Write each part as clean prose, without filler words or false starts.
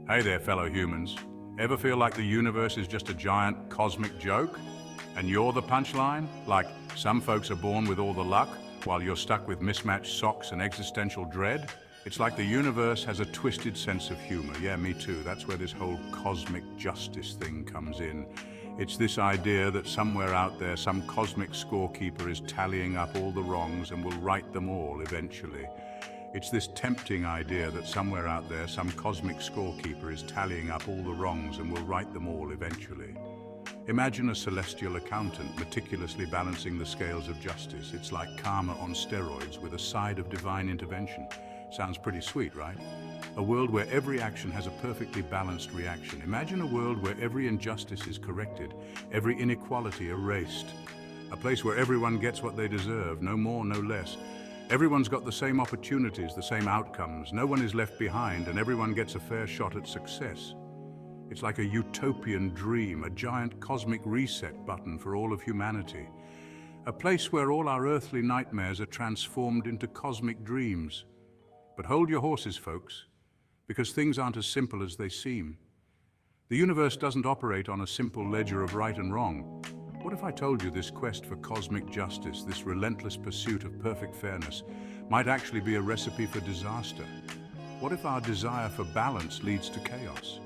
Hey there, fellow humans. Ever feel like the universe is just a giant cosmic joke? And you're the punchline? Like, some folks are born with all the luck, while you're stuck with mismatched socks and existential dread? It's like the universe has a twisted sense of humor. Yeah, me too. That's where this whole cosmic justice thing comes in. It's this idea that somewhere out there, some cosmic scorekeeper is tallying up all the wrongs and will right them all eventually. It's this tempting idea that somewhere out there, some cosmic scorekeeper is tallying up all the wrongs and will right them all eventually. Imagine a celestial accountant meticulously balancing the scales of justice. It's like karma on steroids with a side of divine intervention. Sounds pretty sweet, right? A world where every action has a perfectly balanced reaction. Imagine a world where every injustice is corrected, every inequality erased. A place where everyone gets what they deserve, no more, no less. Everyone's got the same opportunities, the same outcomes. No one is left behind, and everyone gets a fair shot at success. It's like a utopian dream, a giant cosmic reset button for all of humanity. A place where all our earthly nightmares are transformed into cosmic dreams. But hold your horses, folks, because things aren't as simple as they seem. The universe doesn't operate on a simple ledger of right and wrong. What if I told you this quest for cosmic justice, this relentless pursuit of perfect fairness, might actually be a recipe for disaster? What if our desire for balance leads to chaos?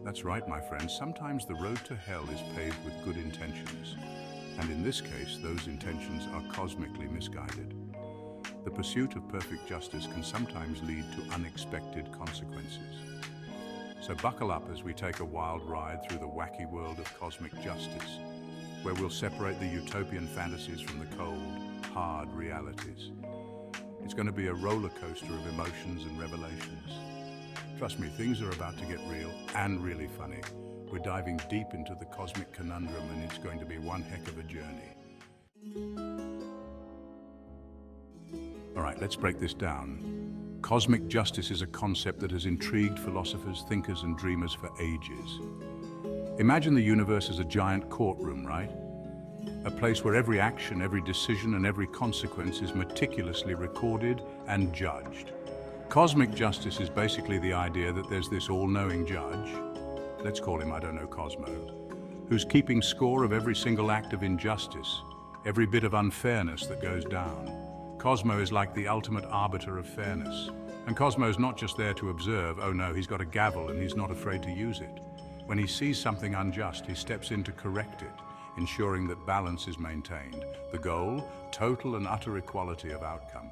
That's right, my friends. Sometimes the road to hell is paved with good intentions. And in this case, those intentions are cosmically misguided. The pursuit of perfect justice can sometimes lead to unexpected consequences. So buckle up as we take a wild ride through the wacky world of cosmic justice, where we'll separate the utopian fantasies from the cold, hard realities. It's going to be a roller coaster of emotions and revelations. Trust me, things are about to get real and really funny. We're diving deep into the cosmic conundrum, and it's going to be one heck of a journey. All right, let's break this down. Cosmic justice is a concept that has intrigued philosophers, thinkers, and dreamers for ages. Imagine the universe as a giant courtroom, right? A place where every action, every decision, and every consequence is meticulously recorded and judged. Cosmic justice is basically the idea that there's this all-knowing judge, let's call him, I don't know, Cosmo, who's keeping score of every single act of injustice, every bit of unfairness that goes down. Cosmo is like the ultimate arbiter of fairness. And Cosmo's not just there to observe. Oh no, he's got a gavel and he's not afraid to use it. When he sees something unjust, he steps in to correct it, ensuring that balance is maintained. The goal, total and utter equality of outcome.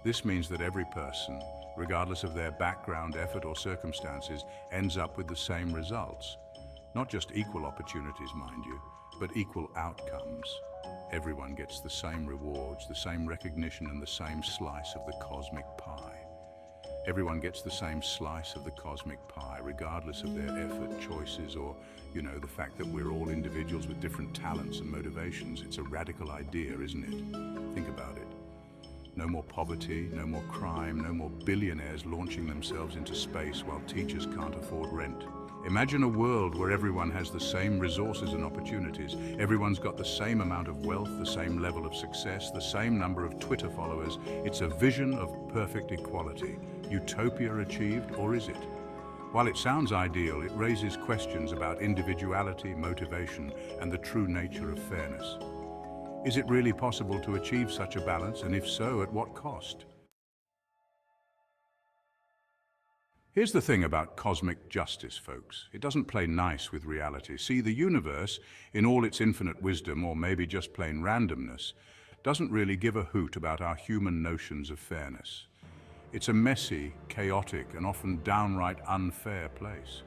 This means that every person, regardless of their background, effort, or circumstances, ends up with the same results. Not just equal opportunities, mind you, but equal outcomes. Everyone gets the same rewards, the same recognition, and the same slice of the cosmic pie. Everyone gets the same slice of the cosmic pie, regardless of their effort, choices, or, the fact that we're all individuals with different talents and motivations. It's a radical idea, isn't it? Think about it. No more poverty, no more crime, no more billionaires launching themselves into space while teachers can't afford rent. Imagine a world where everyone has the same resources and opportunities. Everyone's got the same amount of wealth, the same level of success, the same number of Twitter followers. It's a vision of perfect equality. Utopia achieved, or is it? While it sounds ideal, it raises questions about individuality, motivation, and the true nature of fairness. Is it really possible to achieve such a balance, and if so, at what cost? Here's the thing about cosmic justice, folks. It doesn't play nice with reality. See, the universe, in all its infinite wisdom, or maybe just plain randomness, doesn't really give a hoot about our human notions of fairness. It's a messy, chaotic, and often downright unfair place.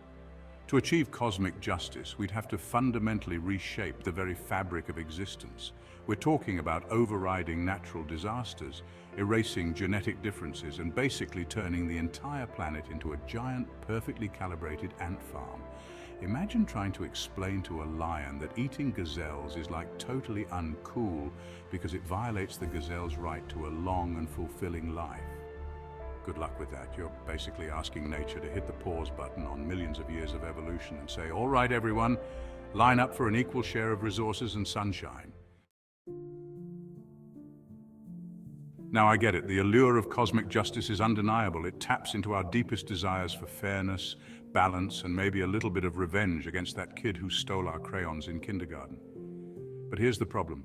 To achieve cosmic justice, we'd have to fundamentally reshape the very fabric of existence. We're talking about overriding natural disasters, erasing genetic differences, and basically turning the entire planet into a giant, perfectly calibrated ant farm. Imagine trying to explain to a lion that eating gazelles is like totally uncool because it violates the gazelle's right to a long and fulfilling life. Good luck with that. You're basically asking nature to hit the pause button on millions of years of evolution and say, all right, everyone, line up for an equal share of resources and sunshine. Now I get it, the allure of cosmic justice is undeniable. It taps into our deepest desires for fairness, balance, and maybe a little bit of revenge against that kid who stole our crayons in kindergarten. But here's the problem.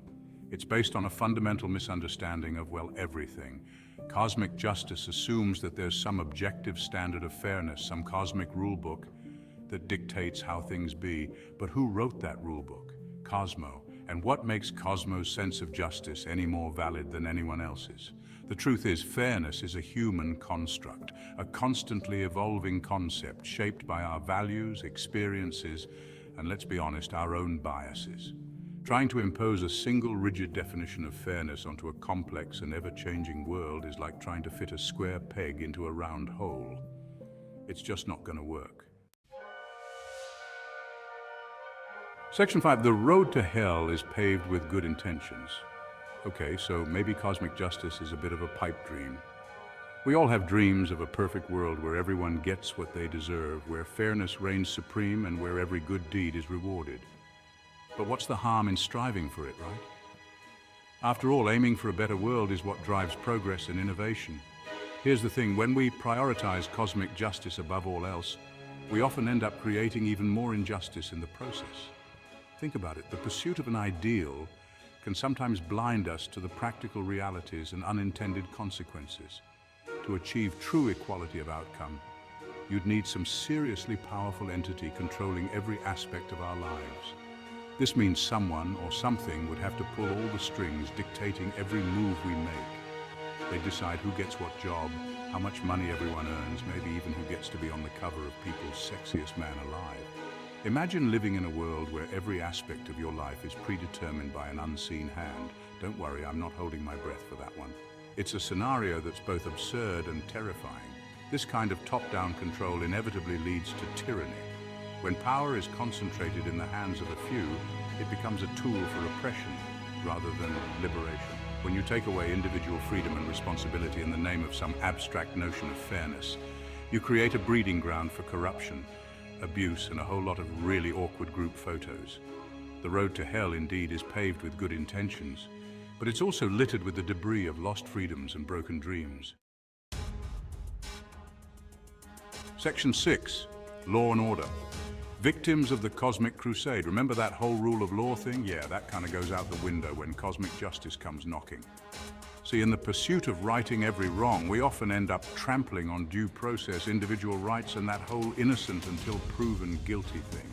It's based on a fundamental misunderstanding of, well, everything. Cosmic justice assumes that there's some objective standard of fairness, some cosmic rule book that dictates how things be. But who wrote that rule book? Cosmo. And what makes Cosmo's sense of justice any more valid than anyone else's? The truth is, fairness is a human construct, a constantly evolving concept shaped by our values, experiences, and let's be honest, our own biases. Trying to impose a single rigid definition of fairness onto a complex and ever-changing world is like trying to fit a square peg into a round hole. It's just not going to work. Section 5, the road to hell is paved with good intentions. Okay, so maybe cosmic justice is a bit of a pipe dream. We all have dreams of a perfect world where everyone gets what they deserve, where fairness reigns supreme and where every good deed is rewarded. But what's the harm in striving for it, right? After all, aiming for a better world is what drives progress and innovation. Here's the thing, when we prioritize cosmic justice above all else, we often end up creating even more injustice in the process. Think about it, the pursuit of an ideal can sometimes blind us to the practical realities and unintended consequences. To achieve true equality of outcome, you'd need some seriously powerful entity controlling every aspect of our lives. This means someone or something would have to pull all the strings, dictating every move we make. They decide who gets what job, how much money everyone earns, maybe even who gets to be on the cover of People's Sexiest Man Alive. Imagine living in a world where every aspect of your life is predetermined by an unseen hand. Don't worry, I'm not holding my breath for that one. It's a scenario that's both absurd and terrifying. This kind of top-down control inevitably leads to tyranny. When power is concentrated in the hands of a few, it becomes a tool for oppression rather than liberation. When you take away individual freedom and responsibility in the name of some abstract notion of fairness, you create a breeding ground for corruption, abuse, and a whole lot of really awkward group photos. The road to hell indeed is paved with good intentions, but it's also littered with the debris of lost freedoms and broken dreams. Section 6, Law and Order. Victims of the cosmic crusade. Remember that whole rule of law thing? Yeah, that kind of goes out the window when cosmic justice comes knocking. See, in the pursuit of righting every wrong, we often end up trampling on due process, individual rights, and that whole innocent until proven guilty thing.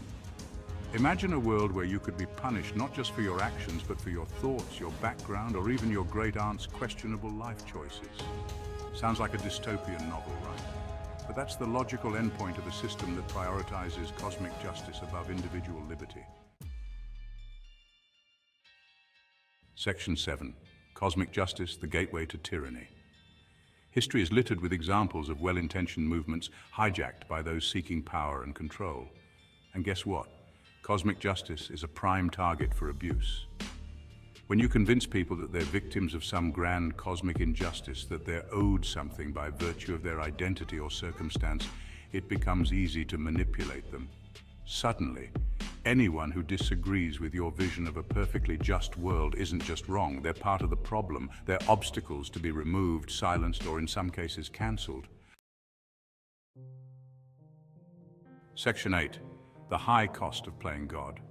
Imagine a world where you could be punished not just for your actions, but for your thoughts, your background, or even your great-aunt's questionable life choices. Sounds like a dystopian novel, right? But that's the logical endpoint of a system that prioritizes cosmic justice above individual liberty. Section 7. Cosmic justice, the gateway to tyranny. History is littered with examples of well-intentioned movements hijacked by those seeking power and control. And guess what? Cosmic justice is a prime target for abuse. When you convince people that they're victims of some grand cosmic injustice, that they're owed something by virtue of their identity or circumstance, it becomes easy to manipulate them. Suddenly, anyone who disagrees with your vision of a perfectly just world isn't just wrong, they're part of the problem. They're obstacles to be removed, silenced, or in some cases cancelled. Section 8. The high cost of playing God.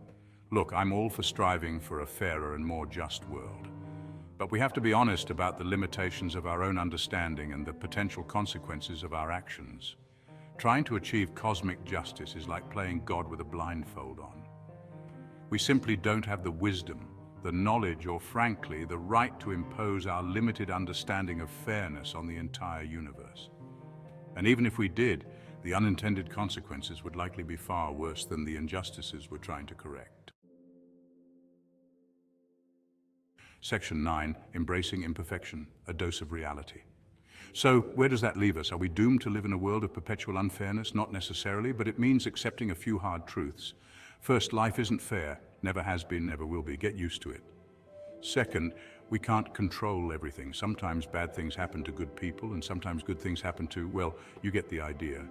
Look, I'm all for striving for a fairer and more just world. But we have to be honest about the limitations of our own understanding and the potential consequences of our actions. Trying to achieve cosmic justice is like playing God with a blindfold on. We simply don't have the wisdom, the knowledge, or frankly, the right to impose our limited understanding of fairness on the entire universe. And even if we did, the unintended consequences would likely be far worse than the injustices we're trying to correct. Section 9, Embracing Imperfection, a dose of reality. So, where does that leave us? Are we doomed to live in a world of perpetual unfairness? Not necessarily, but it means accepting a few hard truths. First, life isn't fair, never has been, never will be. Get used to it. Second, we can't control everything. Sometimes bad things happen to good people, and sometimes good things happen to, well, you get the idea.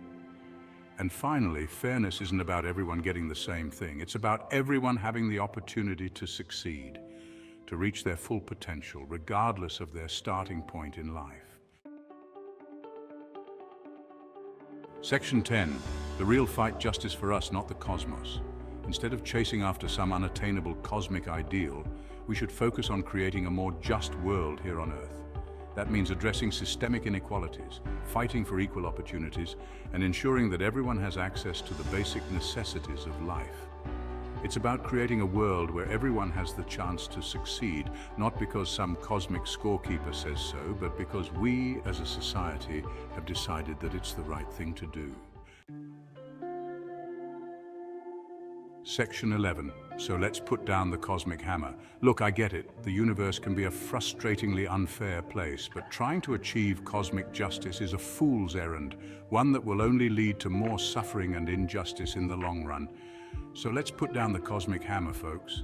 And finally, fairness isn't about everyone getting the same thing. It's about everyone having the opportunity to succeed. to reach their full potential, regardless of their starting point in life. Section 10. The real fight, justice for us, not the cosmos. Instead of chasing after some unattainable cosmic ideal, we should focus on creating a more just world here on Earth. That means addressing systemic inequalities, fighting for equal opportunities, and ensuring that everyone has access to the basic necessities of life. It's about creating a world where everyone has the chance to succeed, not because some cosmic scorekeeper says so, but because we, as a society, have decided that it's the right thing to do. Section 11. So let's put down the cosmic hammer. Look, I get it. The universe can be a frustratingly unfair place, but trying to achieve cosmic justice is a fool's errand, one that will only lead to more suffering and injustice in the long run. So let's put down the cosmic hammer, folks.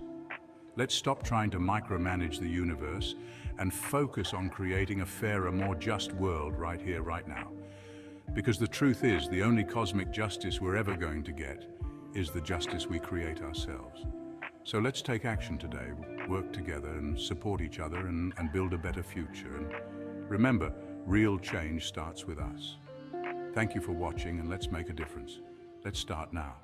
Let's stop trying to micromanage the universe and focus on creating a fairer, more just world right here, right now. Because the truth is, the only cosmic justice we're ever going to get is the justice we create ourselves. So let's take action today, work together and support each other and build a better future. And remember, real change starts with us. Thank you for watching, and let's make a difference. Let's start now.